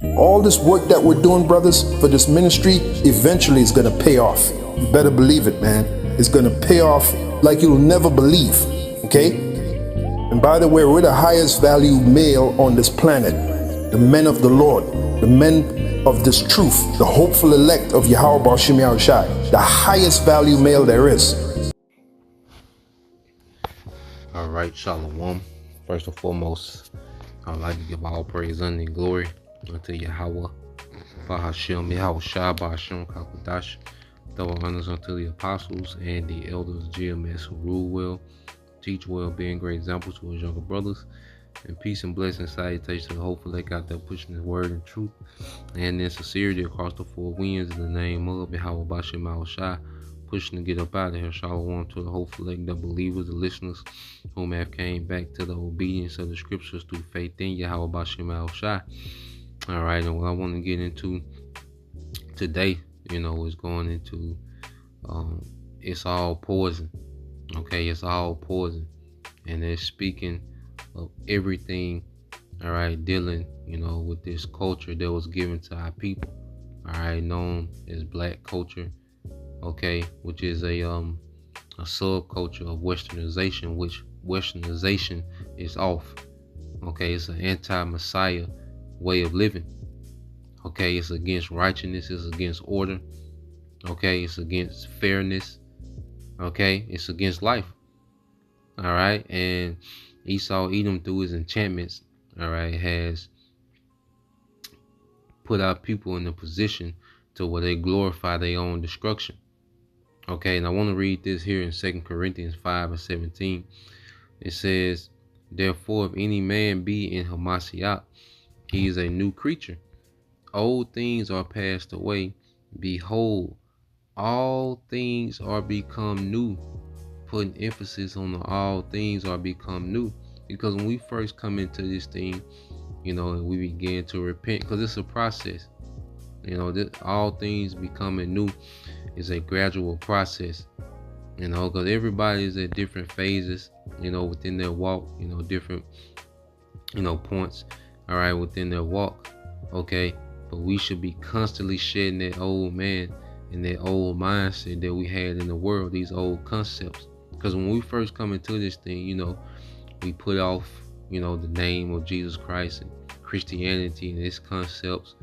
All this work that we're doing, brothers, for this ministry, eventually is going to pay off. You better believe it, man. It's going to pay off like you'll never believe, okay? And by the way, we're the highest value male on this planet. The men of the Lord, the men of this truth, the hopeful elect of Yahweh Bashim Yahushai, the highest value male there is. All right, Shalom. First and foremost, I'd like to give all praise and glory unto Yahweh, Bahashem, Yahushai, Bahashem, Kakadash. Double honors unto the apostles and the elders of GMS who rule well, teach well, being great examples to his younger brothers. And peace and blessing salutation to the hopeful elect out there pushing his word and truth and in sincerity across the four winds in the name of Yahweh Bashem Yahushai, pushing to get up out of here. Shalom to the hopeful elect, the believers, the listeners whom have came back to the obedience of the scriptures through faith in Yahweh Bashem Yahushai. All right, and what I want to get into today, is going into it's all poison. Okay, it's all poison, and it's speaking of everything, all right, dealing, with this culture that was given to our people, all right, known as black culture, okay, which is a subculture of westernization, which westernization is off, okay, it's an anti-Messiah way of living, okay, it's against righteousness, it's against order, okay, it's against fairness, okay, it's against life, all right, and Esau Edom through his enchantments, all right, has put our people in a position to where they glorify their own destruction. Okay, and I want to read this here in 2 Corinthians 5:17. It says, therefore, if any man be in Hamashiach, he is a new creature. Old things are passed away. Behold, all things are become new. Putting emphasis on the all things are become new, because when we first come into this thing, and we begin to repent, because it's a process, this, all things becoming new is a gradual process, because everybody is at different phases, within their walk, different, points, all right, within their walk, okay, but we should be constantly shedding that old man and that old mindset that we had in the world, these old concepts. Because when we first come into this thing, we put off, the name of Jesus Christ and Christianity and its concepts.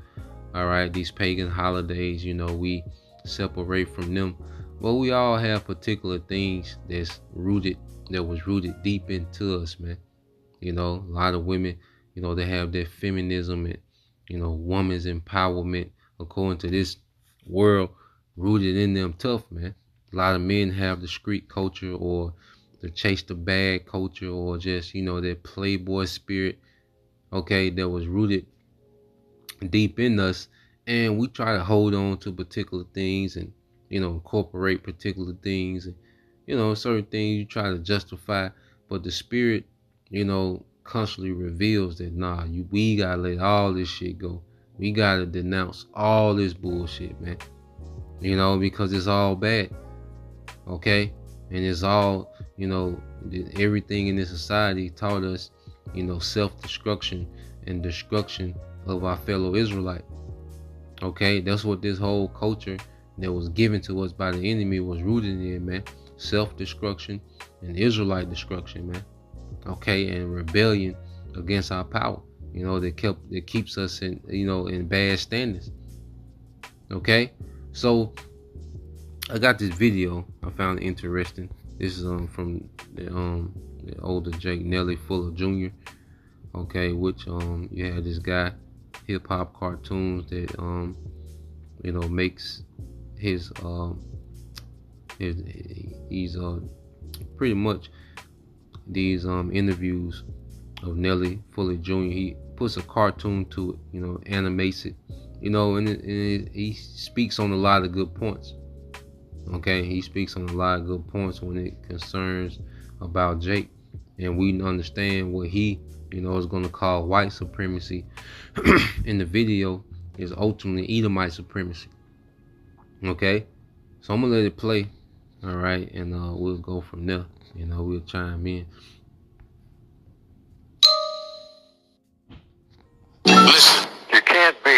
All right, these pagan holidays, we separate from them. But we all have particular things that was rooted deep into us, man. A lot of women, they have their feminism and, woman's empowerment according to this world rooted in them tough, man. A lot of men have the street culture or the chase the bag culture or just, that playboy spirit, okay, that was rooted deep in us. And we try to hold on to particular things and, incorporate particular things. And, certain things you try to justify. But the spirit, constantly reveals that, we got to let all this shit go. We got to denounce all this bullshit, man. Because it's all bad. Okay, and it's all, everything in this society taught us, self-destruction and destruction of our fellow Israelite. Okay, that's what this whole culture that was given to us by the enemy was rooted in, man. Self-destruction and Israelite destruction, man. Okay, and rebellion against our power, that keeps us in, in bad standards. Okay, so I got this video I found interesting. This is from the older Jake Nelly Fuller Jr. Okay, which you had this guy, hip hop cartoons that makes his he's pretty much these interviews of Nelly Fuller Jr. He puts a cartoon to it, animates it, and he speaks on a lot of good points. Okay, he speaks on a lot of good points when it concerns about Jake, and we understand what he, is going to call white supremacy in the video is ultimately Edomite supremacy. Okay, so I'm gonna let it play, all right, and we'll go from there. We'll chime in. Listen, you can't be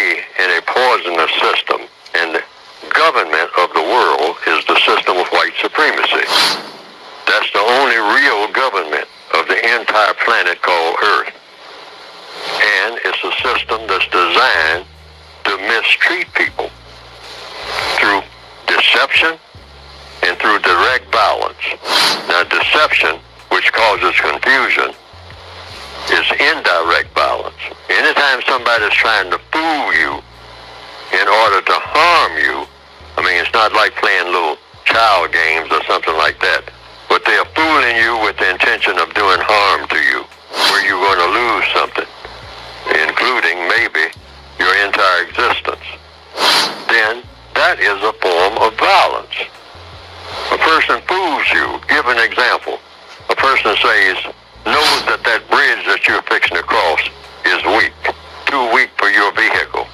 system that's designed to mistreat people through deception and through direct violence. Now, deception, which causes confusion, is indirect violence. Anytime somebody's trying to fool you in order to harm you, I mean, it's not like playing little child games or something like that, but they're fooling you with the intention of doing harm to you, where you're going to lose something, including maybe your entire existence. Then that is a form of violence. A person fools you. Give an example. A person knows that that bridge that you're fixing to cross is weak, too weak for your vehicle,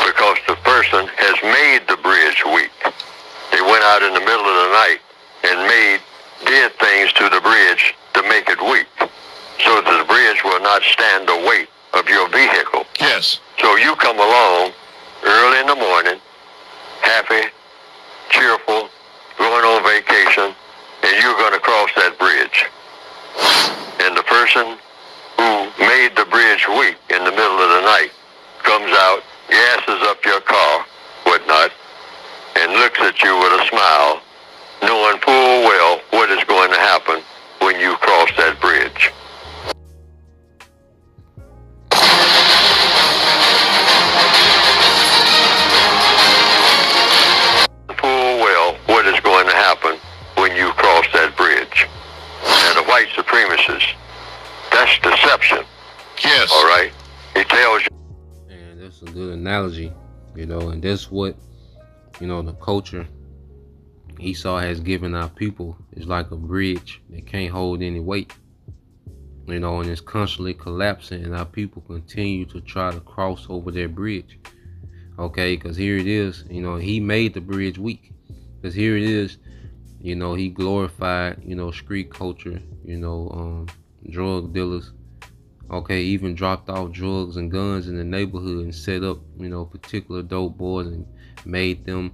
because the person has made the bridge weak. They went out in the middle of the night and did things to the bridge to make it weak, so that the bridge will not stand the weight of your vehicle. Yes. So you come along early in the morning, happy, cheerful, going on vacation, and you're going to cross that bridge. And the person who made the bridge weak in the middle of the night comes out, gasses up your car, whatnot, and looks at you with a smile, knowing full well what is going to happen when you cross that bridge. Full well what is going to happen when you cross that bridge. And the white supremacist, that's deception. Yes. All right? He tells you. And that's a good analogy, and that's what, the culture Esau has given our people is like a bridge that can't hold any weight, and it's constantly collapsing, and our people continue to try to cross over that bridge. Okay, because here it is, he made the bridge weak. Because here it is, he glorified, street culture, drug dealers. Okay, even dropped off drugs and guns in the neighborhood and set up, particular dope boys and made them,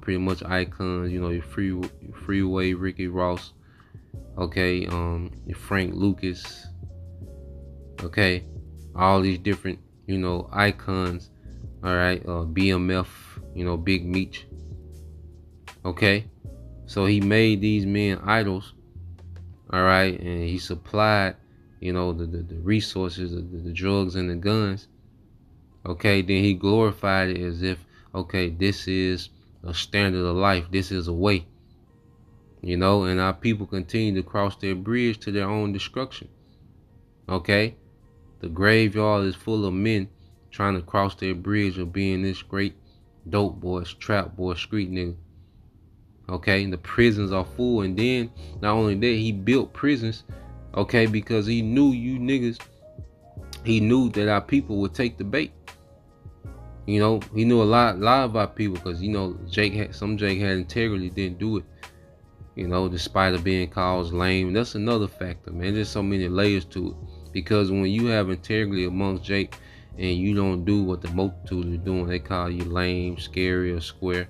pretty much icons. Your Freeway Ricky Ross, okay, your Frank Lucas, okay, all these different, icons. All right, BMF, Big Meech. Okay, so he made these men idols. All right, and he supplied, the resources, the drugs and the guns. Okay, then he glorified it as if, okay, this is a standard of life. This is a way. And our people continue to cross their bridge to their own destruction. Okay, the graveyard is full of men trying to cross their bridge of being this great dope boy, trap boy, street nigga. Okay, the prisons are full, and then not only that, he built prisons, okay, because he knew you niggas, he knew that our people would take the bait. He knew a lot of our people, because Jake had integrity, didn't do it. Despite of being called lame. That's another factor, man. There's so many layers to it, because when you have integrity amongst Jake and you don't do what the multitude are doing, they call you lame, scary, or square.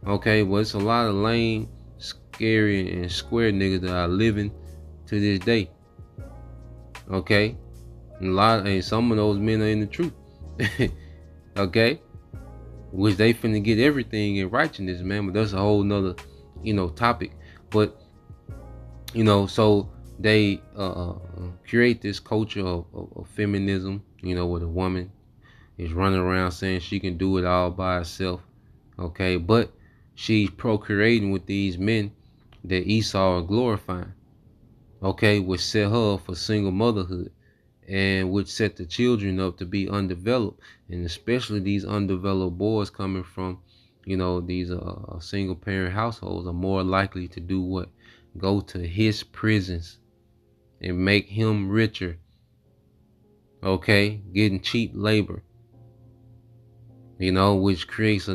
Okay, well, it's a lot of lame, scary, and square niggas that are living to this day. Okay, and some of those men are in the truth. Okay, which they finna get everything in righteousness, man. But that's a whole nother, topic. But so they create this culture of feminism, where the woman is running around saying she can do it all by herself. Okay, but she's procreating with these men that Esau are glorifying. Okay, which set her up for single motherhood, and which set the children up to be undeveloped, and especially these undeveloped boys coming from, these single parent households are more likely to do what? Go to his prisons and make him richer. Okay, getting cheap labor. Which creates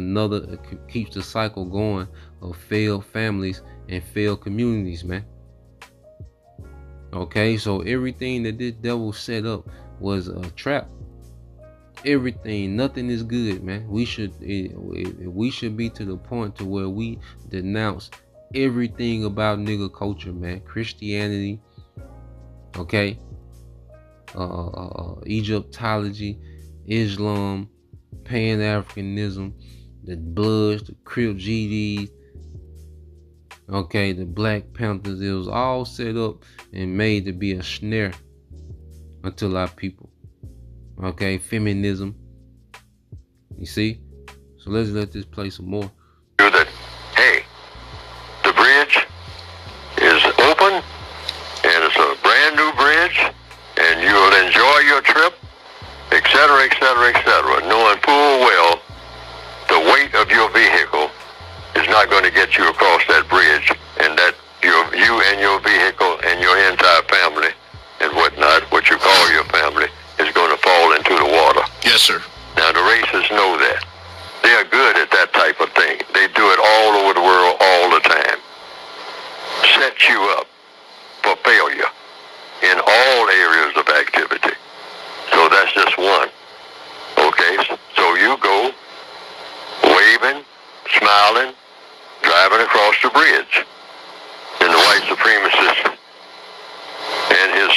keeps the cycle going of failed families and failed communities, man. Okay, so everything that this devil set up was a trap. Everything, nothing is good, man. We should be to the point to where we denounce everything about nigga culture, man. Christianity, okay, Egyptology, Islam, Pan-Africanism, the Bloods, the Crip GDs, okay, the Black Panthers. It was all set up and made to be a snare unto our people. Okay, feminism. You see? So let's let this play some more. That, hey, the bridge is open, and it's a brand new bridge, and you'll enjoy your trip, etc., etc., etc., knowing full well the weight of your vehicle is not going to get you across that bridge, and that you and your vehicle and your entire family and whatnot, what you call your family, is going to fall into the water. Yes, sir. Now, the racists know that. They are good at that type of thing. They do it all over the world all the time. Set you up for failure in all areas of activity. So that's just one. Okay? So you go waving, smiling, driving across the bridge. And the white supremacist and his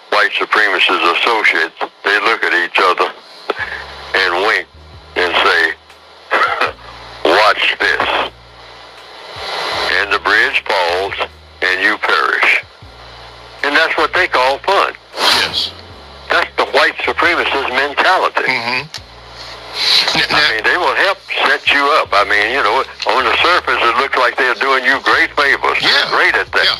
white supremacist associates, they look at each other and wink and say, watch this. And the bridge falls and you perish. And that's what they call fun. Yes. That's the white supremacist mentality. Mm-hmm. I mean, they will help set you up. I mean, you know, on the surface it looks like they're doing you great favors. Yeah. They're great at that. Yeah.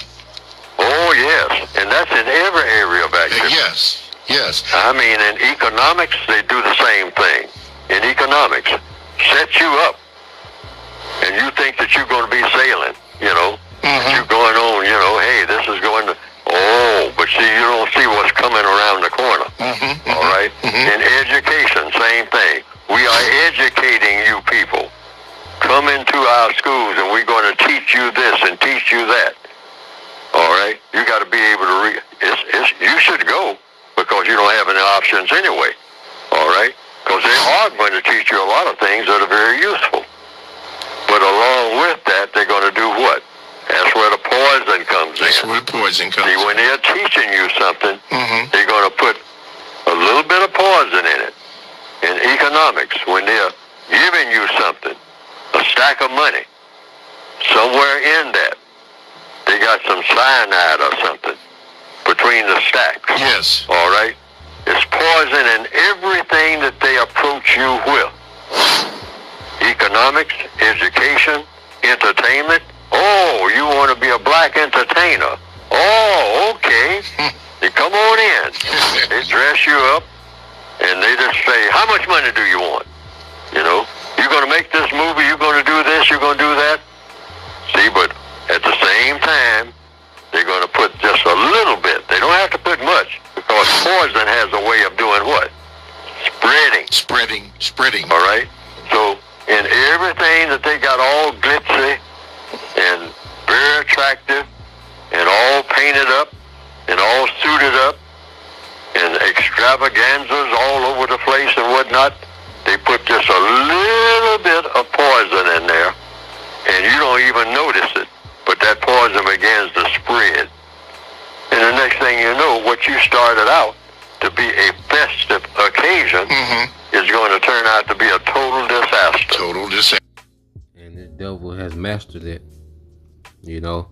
Oh, yes. And that's in every area of activity. Yes. Yes. I mean, in economics, they do the same thing. In economics, set you up. And you think that you're going to be sailing, you know. Mm-hmm. You're going on, you know, hey, this is going to, oh, but see, you don't see what's coming around the corner. Mm-hmm. All right? Mm-hmm. In education, same thing. We are educating you people. Come into our schools and we're going to teach you this and teach you that. All right? You got to be able to read. You should go because you don't have any options anyway. All right? Because they are going to teach you a lot of things that are very useful. But along with that, they're going to do what? That's where the poison comes That's in. where the poison comes. See, when they're teaching you something, Mm-hmm. they're going to put a little bit of poison in it. In economics, when they're giving you something, a stack of money, somewhere in that, they got some cyanide or something between the stacks. Yes. All right? It's poison in everything that they approach you with. Economics, education, entertainment. Oh, you want to be a black entertainer. Oh, okay. You come on in. They dress you up, and they just say, how much money do you want? You know, you're going to make this movie, you're going to do this, you're going to do that. See, but at the same time, they're going to put just a little bit. They don't have to put much, because poison has a way of doing what? Spreading. All right? So, in everything that they got all glitzy and very attractive and all painted up and all suited up and extravaganzas all over the place and whatnot, they put just a little bit of poison in there, and you don't even notice it, but that poison begins to spread. And the next thing you know, what you started out to be a festive occasion is going to turn out to be a total disaster. And the devil has mastered it. You know,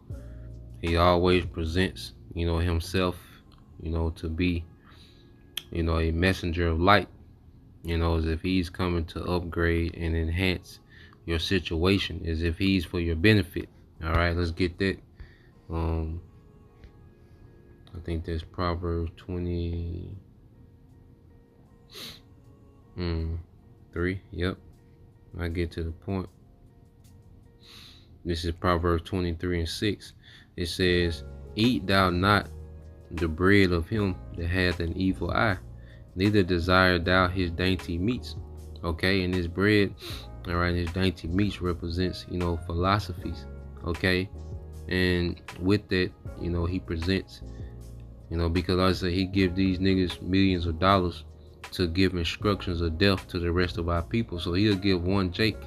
he always presents, you know, himself, you know, to be, you know, a messenger of light. You know, as if he's coming to upgrade and enhance your situation, as if he's for your benefit. All right, let's get that. I think that's Proverbs 23. Yep, I get to the point. This is Proverbs 23:6. It says, eat thou not the bread of him that hath an evil eye, neither desire thou his dainty meats. Okay, and this bread, all right, his dainty meats represents, you know, philosophies. Okay, and with that, you know, he presents, you know, because like I said, he give these niggas millions of dollars to give instructions of death to the rest of our people. So he'll give one Jake,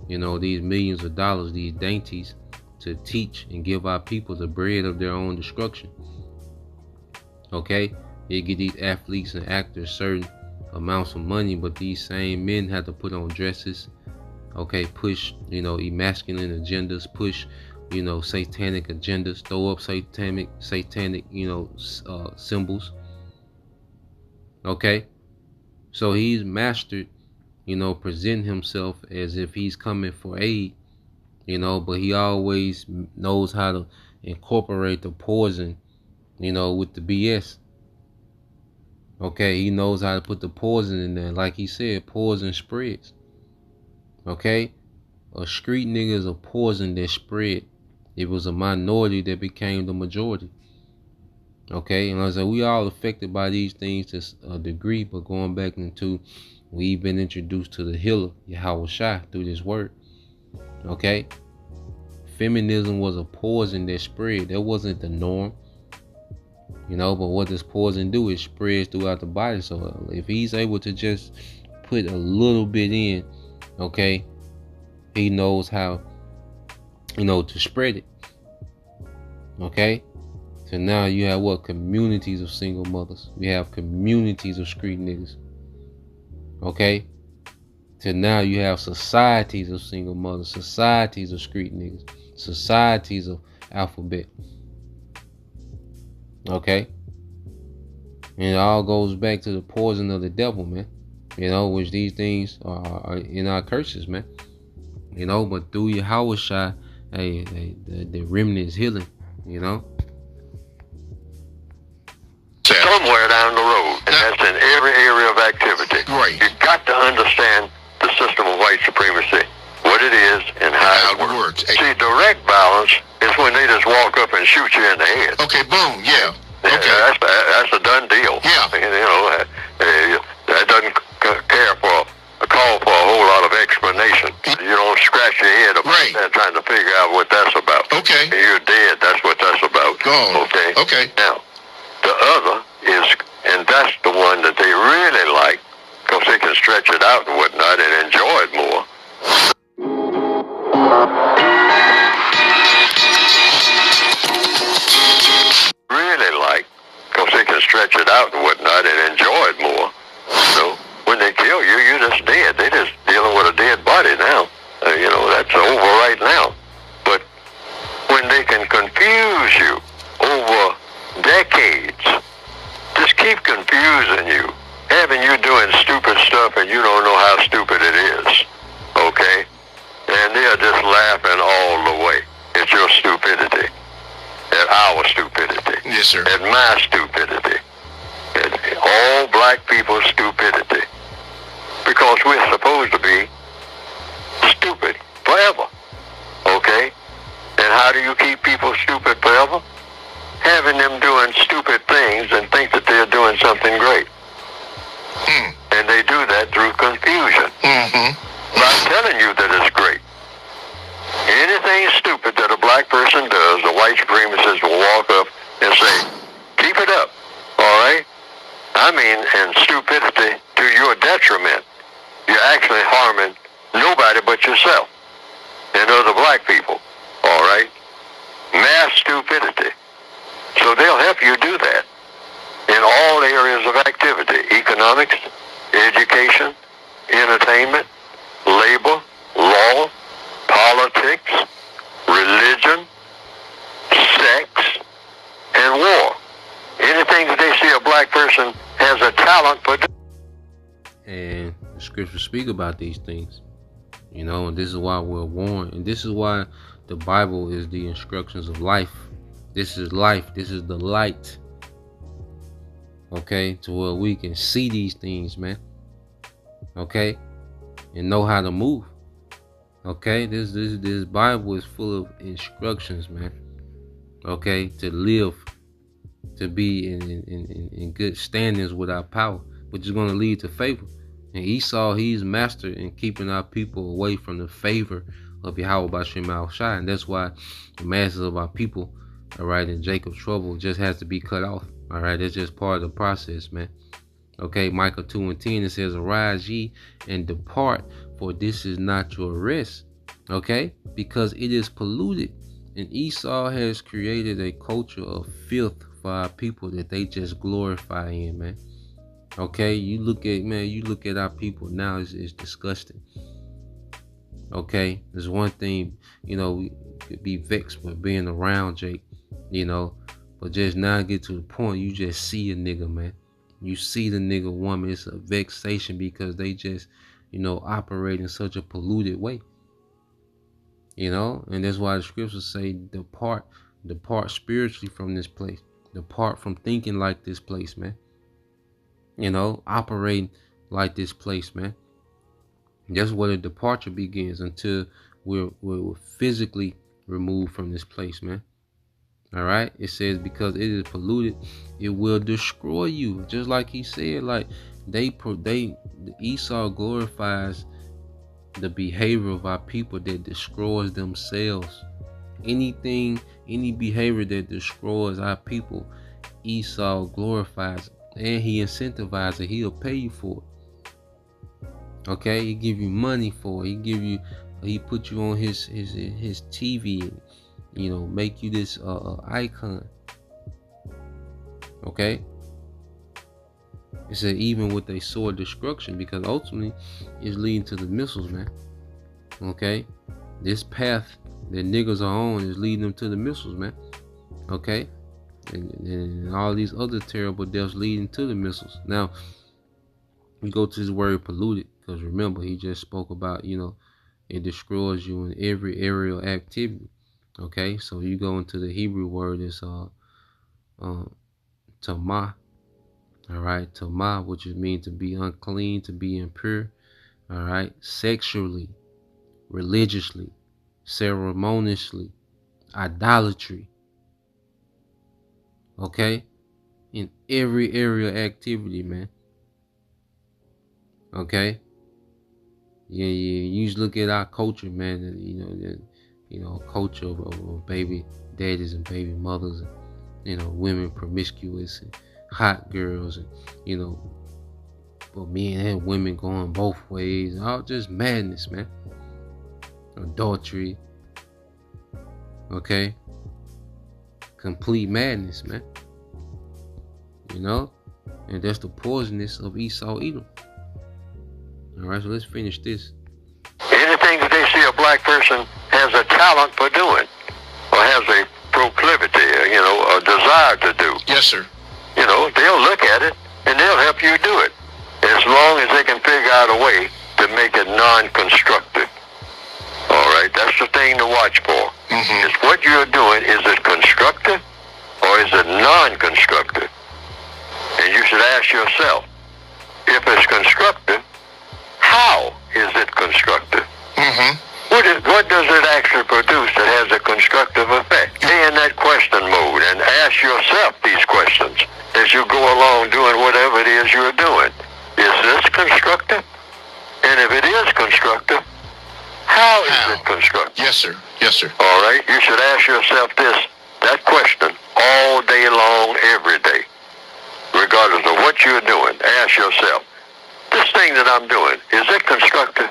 you know, these millions of dollars, these dainties, to teach and give our people the bread of their own destruction. Okay, He get these athletes and actors certain amounts of money, but these same men have to put on dresses, okay, push, emasculine agendas, push, satanic agendas, throw up satanic, symbols, okay? So he's mastered, present himself as if he's coming for aid, but he always knows how to incorporate the poison, with the BS. Okay, he knows how to put the poison in there. Like he said, poison spreads. Okay? A street nigga is a poison that spread. It was a minority that became the majority. Okay? And I said, we all affected by these things to a degree, but going back into, we've been introduced to the healer, Yahweh Shai, through this word. Okay? Feminism was a poison that spread. That wasn't the norm. But what does poison do? It spreads throughout the body. So if he's able to just put a little bit in, okay, he knows how, to spread it. Okay? So now you have what? Communities of single mothers. We have communities of street niggas. Okay? So now you have societies of single mothers, societies of street niggas, societies of alphabet. Okay? And it all goes back to the poison of the devil, man. Which these things are in our curses, man. But through Yahweh Shai, the remnant is healing, Somewhere down the road, and that's in every area of activity. Right. You've got to understand the system of white supremacy, what it is, and how it works. See, direct violence is when they just walk up and shoot you in the head. Okay, boom, yeah. Okay. That's a done deal. Yeah. That doesn't care for a call for a whole lot of explanation. You don't scratch your head about that trying to figure out what that's about. Okay. You're dead. That's what that's about. Gone. Okay. Okay. Now, the other is, and that's the one that they really like, because they can stretch it out and whatnot and enjoy it more. Really like, because they can stretch it out and whatnot and enjoy it more. So when they kill you, you're just dead. They're just dealing with a dead body now. That's over right now. But when they can confuse you over decades, just keep confusing you, having you doing stupid stuff and you don't know how stupid it is. Okay? And they're just laughing all the way at your stupidity. At our stupidity. Yes, sir. At my stupidity. At all black people's stupidity. Because we're supposed to be stupid forever. Okay? And how do you keep people stupid forever? Having them doing stupid things and think that they're doing something great. And they do that through confusion. By telling you that it's great. Anything stupid that a black person does, the white supremacists will walk up and say, keep it up, all right? I mean, and stupidity to your detriment. You're actually harming nobody but yourself and other black people, all right? Mass stupidity. So they'll help you do that in all areas of activity: economics, education, entertainment, labor, law, politics, religion, sex, and war. Anything that they see a black person has a talent for. And the scriptures speak about these things, and this is why we're warned. And this is why the Bible is the instructions of life. This is life. This is the light. Okay, to where we can see these things, man. Okay, and know how to move. Okay, this Bible is full of instructions, man. Okay, to live, to be in good standings with our power, which is going to lead to favor. And Esau, he's master in keeping our people away from the favor of Yahweh B'Shem Al Shai, and that's why the masses of our people, all right, in Jacob's trouble, just has to be cut off. All right, it's just part of the process, man. Okay, Micah 2:10, it says, arise ye and depart, for this is not your rest. Okay, because it is polluted. And Esau has created a culture of filth for our people that they just glorify in, man. Okay, you look at our people now, it's disgusting. Okay, there's one thing, we could be vexed with being around Jake, but just now get to the point you just see a nigga, man. You see the nigga woman, it's a vexation because they just, operate in such a polluted way. And that's why the scriptures say depart spiritually from this place. Depart from thinking like this place, man. Operating like this place, man. That's where the departure begins until we're physically removed from this place, man. All right. It says because it is polluted, it will destroy you. Just like he said, like Esau glorifies the behavior of our people that destroys themselves. Any behavior that destroys our people, Esau glorifies, and he incentivizes it. He'll pay you for it. Okay, he give you money for it. He put you on his TV, and, make you this icon. Okay. It said even with a sword destruction, because ultimately it's leading to the missiles, man. Okay, this path that niggas are on is leading them to the missiles, man. Okay, and all these other terrible deaths leading to the missiles. Now we go to this word polluted, because remember he just spoke about it destroys you in every aerial activity. Okay, so you go into the Hebrew word, it's tamah. All right, tamah, which means to be unclean, to be impure. All right, sexually, religiously, ceremoniously, idolatry. Okay, in every area of activity, man. Okay, yeah. You just look at our culture, man. Culture of baby daddies and baby mothers, and women promiscuous and hot girls, and but men and women going both ways, all just madness, man. Adultery. Okay, complete madness, man. And that's the poisonous of Esau Edom. All right, so let's finish this. Anything that they see a black person has a talent for doing, or has a proclivity, a desire to do. Yes, sir. They'll look at it and they'll help you do it, as long as they can figure out a way to make it non-constructive. All right, that's the thing to watch for. Mm-hmm. Is what you're doing, is it constructive or is it non-constructive? And you should ask yourself, if it's constructive, how is it constructive? Mm-hmm. What does it actually produce that has a constructive effect? Stay in that question mode and ask yourself these questions as you go along doing whatever it is you're doing. Is this constructive? And if it is constructive, how is it constructive? Yes, sir. Yes, sir. All right? You should ask yourself that question all day long, every day. Regardless of what you're doing, ask yourself, this thing that I'm doing, is it constructive?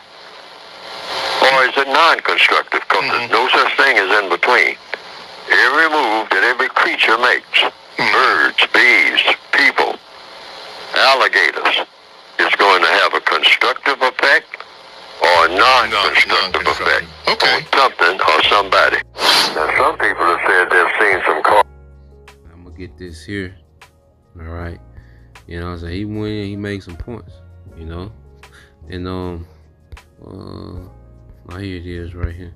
Or is it non-constructive? Because there's no such thing as in between. Every move that every creature makes, birds, bees, people, alligators, is going to have a constructive effect or a non-constructive effect on something or somebody. Now, some people have said they've seen some cars. I'm gonna get this here. All right, so he went in, he made some points, and here it is right here.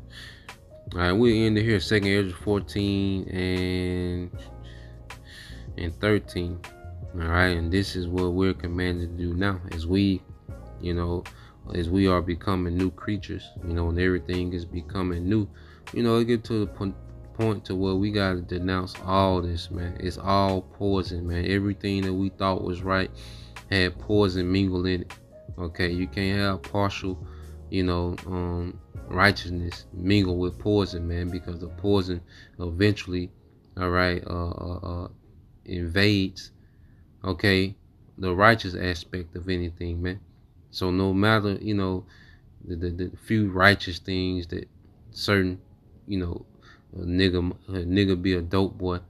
All right, we end it here. 2nd Ezra 14 and 13. All right, and this is what we're commanded to do now, as we are becoming new creatures, and everything is becoming new. It get to the point to where we gotta denounce all this, man. It's all poison, man. Everything that we thought was right had poison mingled in it. Okay, you can't have partial, righteousness mingle with poison, man, because the poison eventually, all right, invades, okay, the righteous aspect of anything, man. So no matter, the few righteous things that certain, a nigga be a dope boy,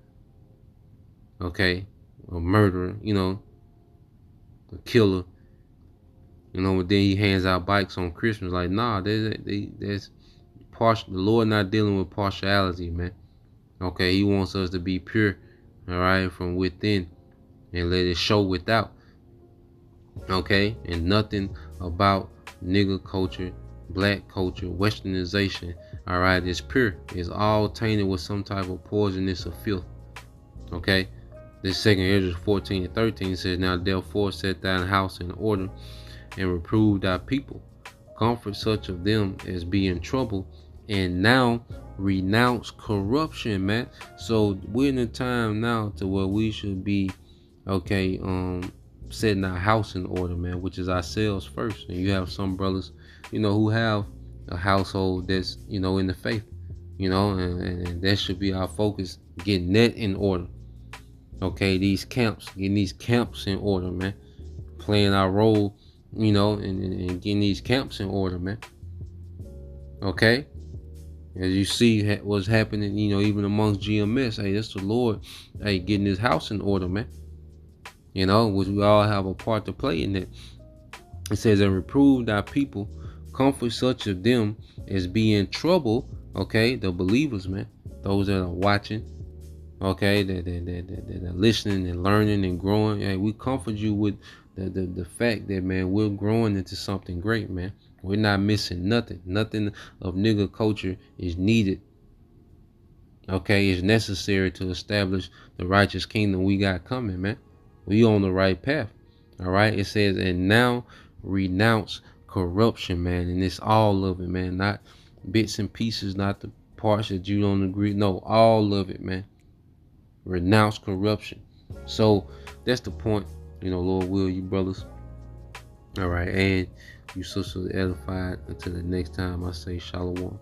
okay, a murderer, a killer, but then he hands out bikes on Christmas. Like, nah, that's partial. The Lord not dealing with partiality, man. Okay, he wants us to be pure, all right, from within, and let it show without. Okay, and nothing about nigger culture, black culture, westernization, all right, is pure. It's all tainted with some type of poisonous or filth. Okay, this 2 Ezra 14:13 says, now therefore set thine house in order, and reprove thy people, comfort such of them as be in trouble, and now renounce corruption, man. So we're in a time now to where we should be, okay, setting our house in order, man, which is ourselves first. And you have some brothers, who have a household that's, in the faith, and that should be our focus, getting that in order. Okay, getting these camps in order, man. Playing our role, and getting these camps in order, man. Okay? As you see what's happening, even amongst GMS, hey, that's the Lord, hey, getting his house in order, man. Which we all have a part to play in that. It says, and reprove thy people, comfort such of them as be in trouble, okay, the believers, man, those that are watching, okay, that are listening and learning and growing. Hey, we comfort you with the fact that, man, we're growing into something great, man. We're not missing nothing. Nothing of nigger culture is needed. Okay, it's necessary to establish the righteous kingdom we got coming, man. We on the right path. All right. It says, and now renounce corruption, man. And it's all of it, man. Not bits and pieces, not the parts that you don't agree. No, all of it, man. Renounce corruption. So that's the point. Lord will, you brothers. All right. And you sisters edified. Until the next time, I say shalom.